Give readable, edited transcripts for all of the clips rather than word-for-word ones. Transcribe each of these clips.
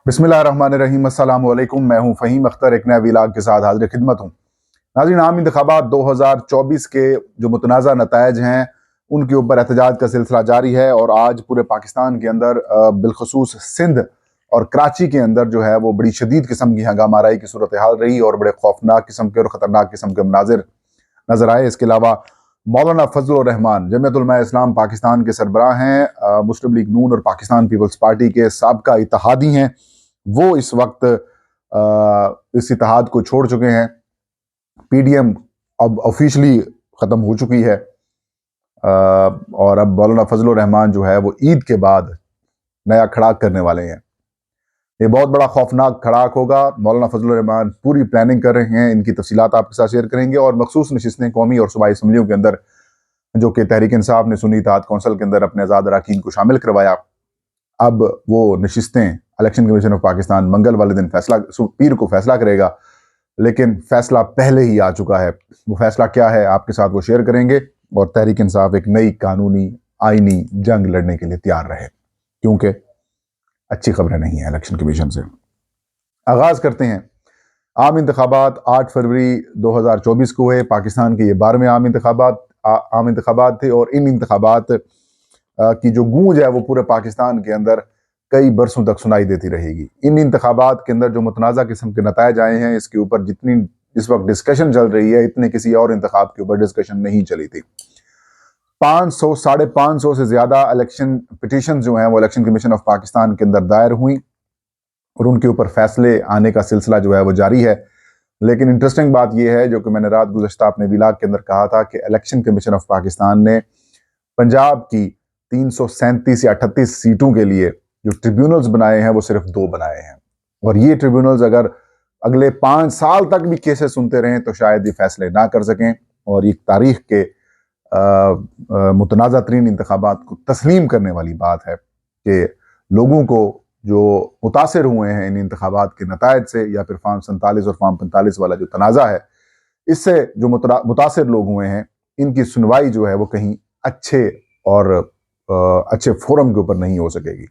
बिस्मिल्लाहिर्रहमानिर्रहीम, अस्सलाम वालेकुम। मैं हूं फ़हीम अख्तर, एक नया व्लॉग के साथ हाजिर खिदमत हूं। नाज़रीन, आम इंतखाबात 2024 के जो मुतनाज़ा नतायज हैं उनके ऊपर एहतजाज का सिलसिला जारी है और आज पूरे पाकिस्तान के अंदर बिलखसूस सिंध और कराची के अंदर जो है वो बड़ी शदीद किस्म की हंगामा आराई की सूरत हाल रही और बड़े खौफनाक किस्म के और ख़तरनाक किस्म के मनाजिर नजर आए। इसके अलावा मौलाना फजल रहमान जमीयत उलमा इस्लाम पाकिस्तान के सरबराह हैं, मुस्लिम लीग नून और पाकिस्तान पीपल्स पार्टी के साबका इत्तेहादी हैं। वो इस वक्त इस इत्तेहाद को छोड़ चुके हैं। पीडीएम अब ऑफिशियली ख़त्म हो चुकी है और अब मौलाना फजल रहमान जो है वो ईद के बाद नया खड़ाक करने वाले हैं। ये बहुत बड़ा खौफनाक खड़ाक होगा। मौलाना फजल रहमान पूरी प्लानिंग कर रहे हैं, इनकी तफसीलात आपके साथ शेयर करेंगे और मखसूस नशिस्तें कौमी और सूबाई असम्बलियों के अंदर जो कि तहरीक इंसाफ ने सुन्नी इत्तेहाद कौंसिल के अंदर अपने आज़ाद अरकान को शामिल करवाया, अब वो नशिस्तें इलेक्शन कमीशन ऑफ पाकिस्तान मंगल वाले दिन पीर को फैसला करेगा, लेकिन फैसला पहले ही आ चुका है। वो फैसला क्या है आपके साथ वो शेयर करेंगे और तहरीक इंसाफ एक नई कानूनी आईनी जंग लड़ने के लिए तैयार रहे, क्योंकि अच्छी खबरें नहीं है इलेक्शन कमीशन से। आगाज करते हैं। आम इंतखाबात 8 फरवरी 2024 को हुए। पाकिस्तान के ये 12वें आम इंतखाबात थे और इन इंतखाबात की जो गूंज है वो पूरे पाकिस्तान के अंदर कई बरसों तक सुनाई देती रहेगी। इन इंतखाबात के अंदर जो मुतनाज़ा किस्म के नतायज आए हैं, इसके ऊपर जितनी इस वक्त डिस्कशन चल रही है, इतने किसी और इंतखाब के ऊपर डिस्कशन नहीं चली थी। 500 550 से ज्यादा इलेक्शन पिटीशन जो हैं वो इलेक्शन कमीशन ऑफ पाकिस्तान के अंदर दायर हुई और उनके ऊपर फैसले आने का सिलसिला जो है वो जारी है। लेकिन इंटरेस्टिंग बात यह है, जो कि मैंने रात गुज़श्ता अपने व्लॉग के अंदर कहा था, कि इलेक्शन कमीशन ऑफ पाकिस्तान ने पंजाब की 337 या 38 सीटों के लिए जो ट्रिब्यूनल्स बनाए हैं वो सिर्फ 2 बनाए हैं और ये ट्रिब्यूनल्स अगर अगले 5 साल तक भी केसेस सुनते रहें तो शायद ये फैसले ना कर सकें और एक तारीख के मुतनाज़ा तरीन इंतखाबात को तस्लीम करने वाली बात है कि लोगों को जो मुतासर हुए हैं इन इंतखाबात के नतायज से, या फिर फार्म 47 और फार्म 45 वाला जो तनाज़ा है, इससे जो मुतासर लोग हुए हैं इनकी सुनवाई जो है वो कहीं अच्छे और अच्छे फोरम के ऊपर नहीं हो सकेगी।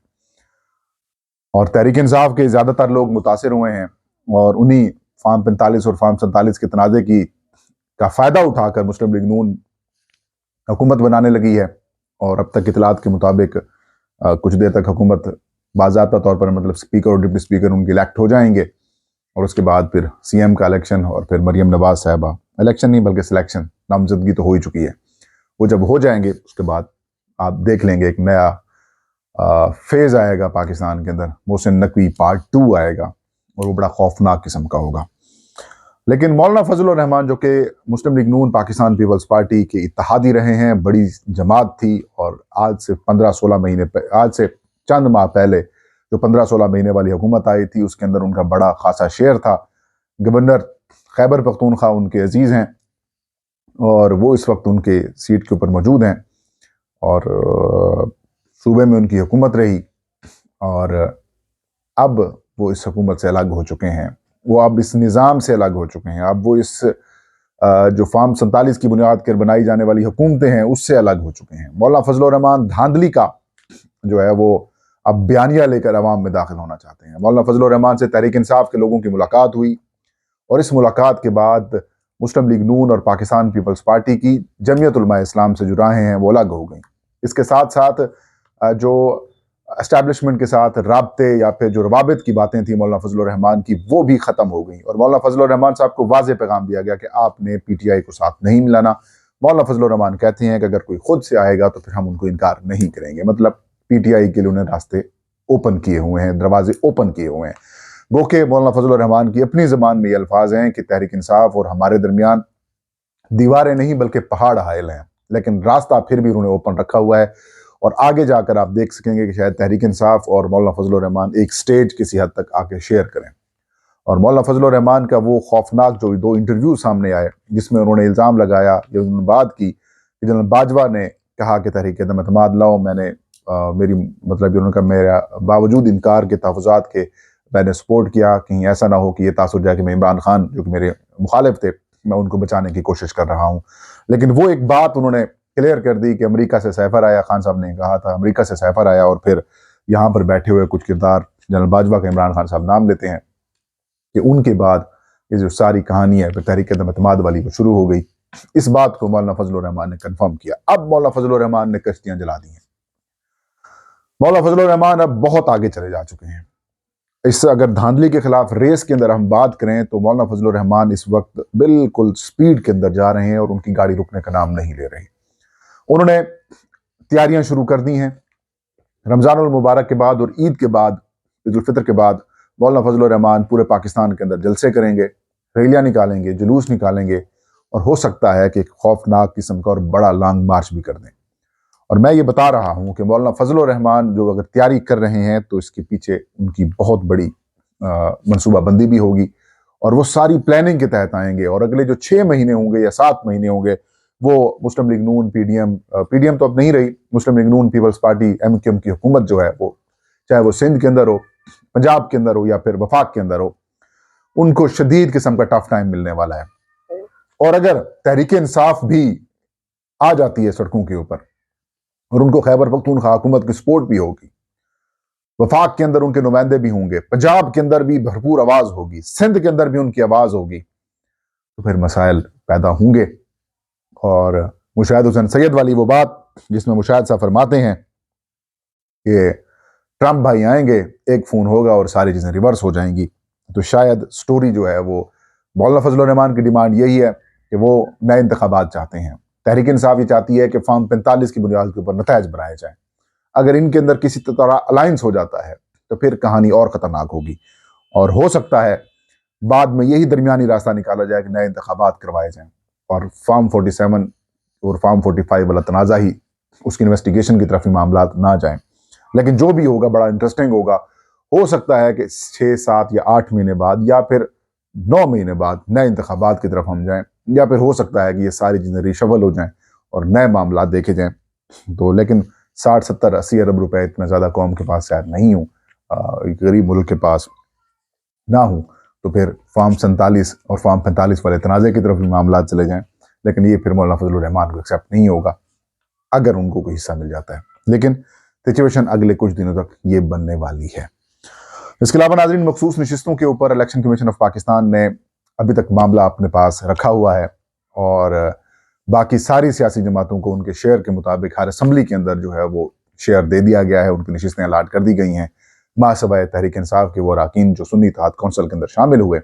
और तहरीक इंसाफ के ज़्यादातर लोग मुतासर हुए हैं और उन्हीं फार्म 45 और फार्म 47 के तनाज़े की का फ़ायदा उठाकर मुस्लिम लीग नून हुकूमत बनाने लगी है और अब तक इतलात के मुताबिक कुछ देर तक हुकूमत बाज़ाब्ता तौर पर, मतलब स्पीकर और डिप्टी स्पीकर उनके इलेक्ट हो जाएंगे और उसके बाद फिर सीएम का इलेक्शन और फिर मरियम नवाज साहबा, इलेक्शन नहीं बल्कि सिलेक्शन, नामजदगी तो हो ही चुकी है, वो जब हो जाएंगे उसके बाद आप देख लेंगे एक नया फेज आएगा पाकिस्तान के अंदर। मोहसिन नकवी पार्ट 2 आएगा और वो बड़ा खौफनाक किस्म का होगा। लेकिन मौलाना फजल रहमान जो कि मुस्लिम लीग नून पाकिस्तान पीपल्स पार्टी के इत्तेहादी रहे हैं, बड़ी जमात थी और आज से 15-16 महीने आज से चंद माह पहले जो 15-16 महीने वाली हुकूमत आई थी उसके अंदर उनका बड़ा खासा शेयर था। गवर्नर खैबर पख्तूनख्वा उनके अजीज़ हैं और वो इस वक्त उनके सीट के ऊपर मौजूद हैं और सूबे में उनकी हुकूमत रही और अब वो इस हुकूमत से अलग हो चुके हैं, वो अब इस निज़ाम से अलग हो चुके हैं, अब वो इस जो फार्म 47 की बुनियाद पर बनाई जाने वाली हुकूमतें हैं उससे अलग हो चुके हैं। मौलाना फजल रहमान धांधली का जो है वो अब बयानिया लेकर अवाम में दाखिल होना चाहते हैं। मौलाना फजल रहमान से तहरीक इंसाफ के लोगों की मुलाकात हुई और इस मुलाकात के बाद मुस्लिम लीग नून और पाकिस्तान पीपल्स पार्टी की जमीयत उलमा इस्लाम से जो राहें हैं वो अलग हो गई। इसके साथ साथ जो एस्टैब्लिशमेंट के साथ राब्ते या फिर जो रवाबित की बातें थी मौलाना फजल रहमान की, वो भी ख़त्म हो गई और मौलाना फजल रहमान साहब को वाज़ेह पैगाम दिया गया कि आपने पीटीआई को साथ नहीं मिलाना। मौलाना फजल रहमान कहते हैं कि अगर कोई खुद से आएगा तो फिर हम उनको इनकार नहीं करेंगे, मतलब पीटीआई के लिए उन्हें रास्ते ओपन किए हुए हैं, दरवाजे ओपन किए हुए हैं। गो के मौलाना फजल रहमान की अपनी ज़बान में ये अल्फाज हैं कि तहरीक इंसाफ और हमारे दरमियान दीवारें नहीं बल्कि पहाड़ हायल हैं, लेकिन रास्ता फिर भी उन्होंने ओपन रखा हुआ है और आगे जाकर आप देख सकेंगे कि शायद तहरीक इंसाफ और मौलाना फजल रहमान एक स्टेज किसी हद तक आके शेयर करें। और मौलाना फजल रहमान का वो खौफनाक जो 2 इंटरव्यू सामने आए जिसमें उन्होंने इल्ज़ाम लगाया, ये उन्होंने बात की कि जनरल बाजवा ने कहा कि तहरीक एतमाद लाओ, मैंने मेरी मतलब उन्होंने कहा मेरा बावजूद इनकार के तहफ़्फ़ुज़ात के मैंने सपोर्ट किया, कहीं ऐसा ना हो कि ये तासुर जाए कि मैं इमरान खान जो कि मेरे मुखालिफ थे मैं उनको बचाने की कोशिश कर रहा हूँ। लेकिन वो एक बात उन्होंने क्लियर कर दी कि अमेरिका से सैफर आया, खान साहब ने कहा था अमेरिका से सैफर आया और फिर यहाँ पर बैठे हुए कुछ किरदार जनरल बाजवा का इमरान खान साहब नाम लेते हैं कि उनके बाद ये जो सारी कहानी है फिर तहरीक एतमाद वाली वो शुरू हो गई। इस बात को मौलाना फजलुर रहमान ने कंफर्म किया। अब मौलाना फजलुर रहमान ने कश्तियां जला दी हैं। मौलाना फजलुर रहमान अब बहुत आगे चले जा चुके हैं। इस अगर धांधली के खिलाफ रेस के अंदर हम बात करें तो मौलाना फजलुर रहमान इस वक्त बिल्कुल स्पीड के अंदर जा रहे हैं और उनकी गाड़ी रुकने का नाम नहीं ले रही। उन्होंने तैयारियां शुरू कर दी हैं। रमजानुल मुबारक के बाद और ईद के बाद, ईद उल फितर के बाद मौलाना फजलुर रहमान पूरे पाकिस्तान के अंदर जलसे करेंगे, रैलियां निकालेंगे, जुलूस निकालेंगे और हो सकता है कि एक खौफनाक किस्म का और बड़ा लॉन्ग मार्च भी कर दें। और मैं ये बता रहा हूं कि मौलाना फजलुर रहमान जो अगर तैयारी कर रहे हैं तो इसके पीछे उनकी बहुत बड़ी मनसूबाबंदी भी होगी और वो सारी प्लानिंग के तहत आएंगे। और अगले जो 6 महीने होंगे या 7 महीने होंगे वो मुस्लिम लीग नून, पीडीएम तो अब नहीं रही, मुस्लिम लीग नून, पीपल्स पार्टी, एमक्यूएम की हुकूमत जो है वो, चाहे वो सिंध के अंदर हो, पंजाब के अंदर हो या फिर वफाक के अंदर हो, उनको शदीद किस्म का टफ टाइम मिलने वाला है। और अगर तहरीक इंसाफ भी आ जाती है सड़कों के ऊपर और उनको खैबर पख्तूनख्वा हुकूमत की सपोर्ट भी होगी, वफाक के अंदर उनके नुमाइंदे भी होंगे, पंजाब के अंदर भी भरपूर आवाज होगी, सिंध के अंदर भी उनकी आवाज होगी, तो फिर मसाइल पैदा होंगे। और मुशाहिद हुसैन सैयद वाली वो बात जिसमें मुशाहिद साहब फरमाते हैं कि ट्रंप भाई आएंगे, एक फोन होगा और सारी चीजें रिवर्स हो जाएंगी, तो शायद स्टोरी जो है वो मौलाना फजलुर रहमान की डिमांड यही है कि वो नए इंतखाबात चाहते हैं। तहरीक इंसाफ ये चाहती है कि फॉर्म 45 की बुनियाद के ऊपर नतायज बनाए जाए। अगर इनके अंदर किसी तरह अलायंस हो जाता है तो फिर कहानी और खतरनाक होगी और हो सकता है बाद में यही दरमियानी रास्ता निकाला जाए कि नए इंतखाबात करवाए जाएं और फॉर्म 47 और फॉर्म 45 वाला तनाज़ा ही उसकी इन्वेस्टिगेशन की तरफ ही मामला ना जाएं। लेकिन जो भी होगा बड़ा इंटरेस्टिंग होगा। हो सकता है कि 6, 7 या 8 महीने बाद या फिर 9 महीने बाद नए इंतखाबात की तरफ हम जाएं, या फिर हो सकता है कि ये सारी चीज़ें रिशफल हो जाएं और नए मामला देखे जाएं। तो लेकिन 60, 70, 80 अरब रुपए इतना ज़्यादा कौम के पास शायद नहीं हूँ, गरीब मुल्क के पास ना हूँ, तो फिर फॉर्म 47 और फॉर्म 45 वाले तनाज़े की तरफ भी मामला चले जाएं। लेकिन ये फिर मौलाना फजलुर रहमान को एक्सेप्ट नहीं होगा अगर उनको कोई हिस्सा मिल जाता है। लेकिन सिचुएशन अगले कुछ दिनों तक ये बनने वाली है। इसके अलावा नाज़रीन, मखसूस नशिस्तों के ऊपर इलेक्शन कमीशन ऑफ पाकिस्तान ने अभी तक मामला अपने पास रखा हुआ है और बाकी सारी सियासी जमातों को उनके शेयर के मुताबिक हर असम्बली के अंदर जो है वो शेयर दे दिया गया है, उनकी नशिस्तें अलाट कर दी गई हैं। महासभा तहरीक इंसाफ के वो अरकान जो सुन्नी इत्तेहाद कौंसिल के अंदर शामिल हुए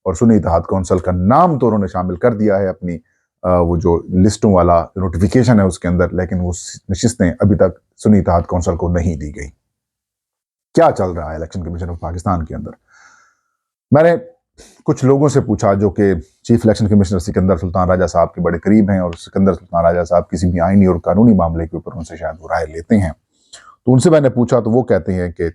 और सुन्नी इत्तेहाद कौंसिल का नाम तो उन्होंने शामिल कर दिया है अपनी वो जो लिस्टों वाला नोटिफिकेशन है उसके अंदर, लेकिन वो नशिस्तें अभी तक सुन्नी इत्तेहाद कौंसिल को नहीं दी गई। क्या चल रहा है इलेक्शन कमीशन ऑफ पाकिस्तान के अंदर? मैंने कुछ लोगों से पूछा जो कि chief election commissioner Sikandar Sultan Raja साहब के बड़े करीब हैं और सिकंदर सुल्तान राजा साहब किसी भी आईनी और कानूनी मामले के ऊपर उनसे शायद वो राय लेते हैं। तो उनसे मैंने पूछा तो वो कहते हैं कि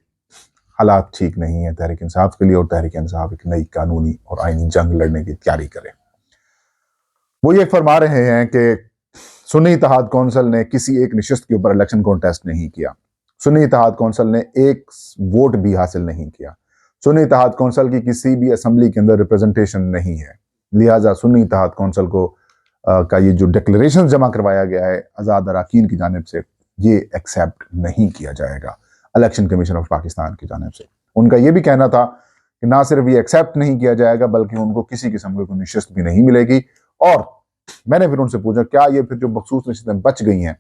हालात ठीक नहीं है तहरीक इंसाफ के लिए और तहरीक इंसाफ एक नई कानूनी और आईनी जंग लड़ने की तैयारी करे। वो ये फरमा रहे हैं कि सुन्नी इत्तेहाद कौंसिल ने किसी एक नशिस्त के ऊपर इलेक्शन कॉन्टेस्ट नहीं किया, सुन्नी इत्तेहाद कौंसिल ने एक वोट भी हासिल नहीं किया, सुन्नी इत्तेहाद कौंसिल की किसी भी असम्बली के अंदर रिप्रेजेंटेशन नहीं है, लिहाजा सुन्नी इत्तेहाद कौंसिल को का ये जो डिक्लेरेशन जमा करवाया गया है आज़ाद अरकान की जानिब से, ये एक्सेप्ट नहीं किया जाएगा इलेक्शन कमीशन ऑफ पाकिस्तान की जानिब से। उनका ये भी कहना था कि ना सिर्फ ये एक्सेप्ट नहीं किया जाएगा बल्कि उनको किसी किस्म की नशिस्त भी नहीं मिलेगी। और मैंने फिर उनसे पूछा क्या ये फिर जो मखसूस नशिस्तें बच गई हैं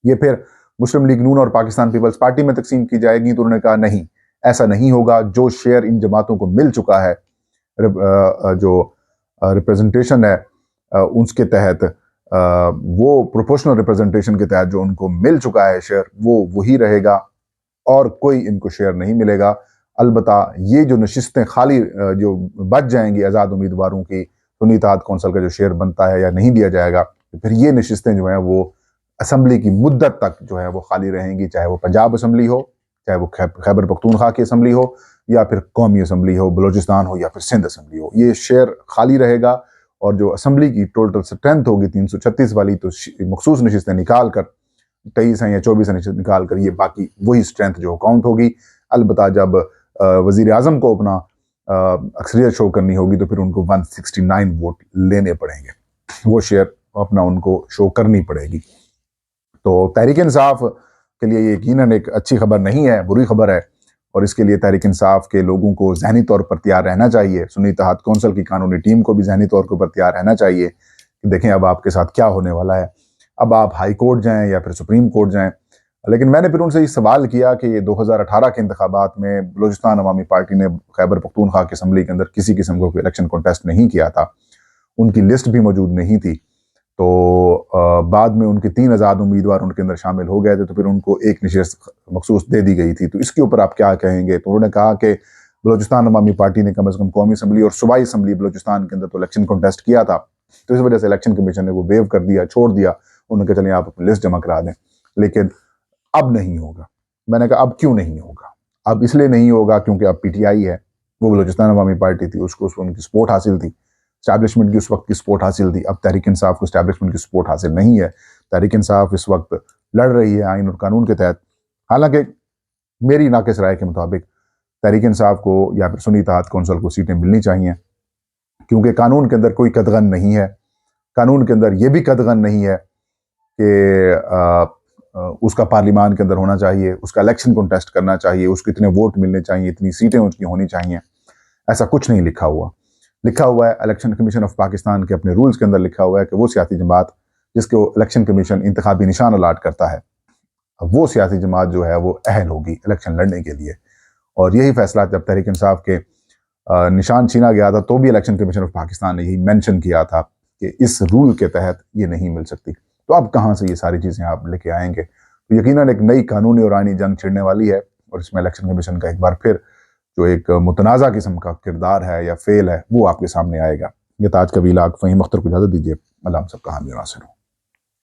ये फिर मुस्लिम लीग नून और पाकिस्तान पीपल्स पार्टी में तकसीम की जाएगी? तो उन्होंने कहा नहीं, ऐसा नहीं होगा। जो शेयर इन जमातों को मिल चुका है, जो रिप्रेजेंटेशन है उसके तहत, वो प्रोपोर्शनल रिप्रेजेंटेशन के तहत जो उनको मिल चुका है शेयर, वो वही रहेगा और कोई इनको शेयर नहीं मिलेगा। अलबत्ता ये जो नशिस्तें खाली जो बच जाएंगी आज़ाद उम्मीदवारों की, सुन्नी इत्तेहाद कौंसिल का जो शेयर बनता है या नहीं दिया जाएगा, तो फिर ये नशिस्तें जो हैं वो असम्बली की मुद्दत तक जो है वो खाली रहेंगी, चाहे वो पंजाब असम्बली हो, चाहे वो खैबर पख्तूनख्वा की असम्बली हो, या फिर कौमी असम्बली हो, बलोचिस्तान हो, या फिर सिंध असम्बली हो। ये शेयर खाली रहेगा और जो असम्बली की टोटल स्ट्रेंथ होगी 336 वाली, तो मखसूस नशिस्तें निकाल कर 23 हैं या 24 नशिस्तें निकाल कर ये बाकी वही स्ट्रेंथ जो काउंट होगी। अलबत्ता जब वजीर आजम को अपना अक्सरियत शो करनी होगी तो फिर उनको 169 वोट लेने पड़ेंगे, वो शेयर अपना उनको शो करनी पड़ेगी। तो तहरीक इंसाफ के लिए ये यकीनन एक अच्छी खबर नहीं है, बुरी खबर है। और इसके लिए तहरीक इंसाफ के लोगों को ज़हनी तौर पर तैयार रहना चाहिए, सुन्नी इत्तेहाद कौंसिल की कानूनी टीम को भी ज़हनी तौर पर तैयार रहना चाहिए कि देखें अब आपके साथ क्या होने वाला है। अब आप हाई कोर्ट जाएं या फिर सुप्रीम कोर्ट जाएं। लेकिन मैंने फिर उनसे ये सवाल किया कि 2018 के इंतखाबात में बलूचिस्तान अवामी पार्टी ने खैबर पख्तूनख्वा की असम्बली के अंदर किसी किस्म का कोई इलेक्शन कॉन्टेस्ट नहीं किया था, उनकी लिस्ट भी मौजूद नहीं थी। तो बाद में उनके 3 आज़ाद उम्मीदवार उनके अंदर शामिल हो गए थे, तो फिर उनको एक नशिस्त मखसूस दे दी गई थी। तो इसके ऊपर आप क्या कहेंगे? तो उन्होंने कहा कि बलूचिस्तान अवामी पार्टी ने कम से कम कौमी असम्बली और सूबाई असम्बली बलूचिस्तान के अंदर तो इलेक्शन कॉन्टेस्ट किया था, तो इस वजह से इलेक्शन कमीशन ने वो वेव कर दिया, छोड़ दिया। उन्होंने कहा चलिए आप अपनी लिस्ट जमा करा दें, लेकिन अब नहीं होगा। मैंने कहा अब क्यों नहीं होगा? अब इसलिए नहीं होगा क्योंकि अब पीटीआई है, वो बलूचिस्तान अवामी पार्टी थी, उसको उनकी सपोर्ट हासिल थी, स्टैब्लिशमेंट की उस वक्त की सपोर्ट हासिल थी। अब तहरीक इंसाफ को स्टैब्लिशमेंट की सपोर्ट हासिल नहीं है। तहरीक इंसाफ इस वक्त लड़ रही है आइन और कानून के तहत। हालांकि मेरी नाकिस राय के मुताबिक तहरीक इंसाफ को या फिर सुन्नी इत्तेहाद कौंसिल को सीटें मिलनी चाहिए, क्योंकि कानून के अंदर कोई कदगन नहीं है। कानून के अंदर यह भी कदगन नहीं है कि उसका पार्लिमान के अंदर होना चाहिए, उसका इलेक्शन कॉन्टेस्ट करना चाहिए, उसको इतने वोट मिलने चाहिए, इतनी सीटें उसकी होनी चाहिए। ऐसा कुछ नहीं लिखा हुआ। लिखा हुआ है इलेक्शन कमीशन ऑफ पाकिस्तान के अपने रूल्स के अंदर लिखा हुआ है कि वो सियासी जमात जिसको इलेक्शन कमीशन इंतखाबी निशान अलाट करता है, वो सियासी जमात जो है वो अहल होगी इलेक्शन लड़ने के लिए। और यही फैसला जब तहरीक इंसाफ के निशान छीना गया था तो भी इलेक्शन कमीशन ऑफ पाकिस्तान ने यही मेंशन किया था कि इस रूल के तहत ये नहीं मिल सकती। तो अब कहाँ से ये सारी चीज़ें आप लेके आएंगे? तो यकीनन एक नई कानूनी और आईनी जंग छिड़ने वाली है, और इसमें इलेक्शन कमीशन का एक बार फिर जो एक मुतनाज़ा किस्म का किरदार है या फेल है वो आपके सामने आएगा। ये ताज का वीलाग फ़हीम अख्तर को इजाज़त दीजिए। अल्लाह हम सब का हामी नासिर हो।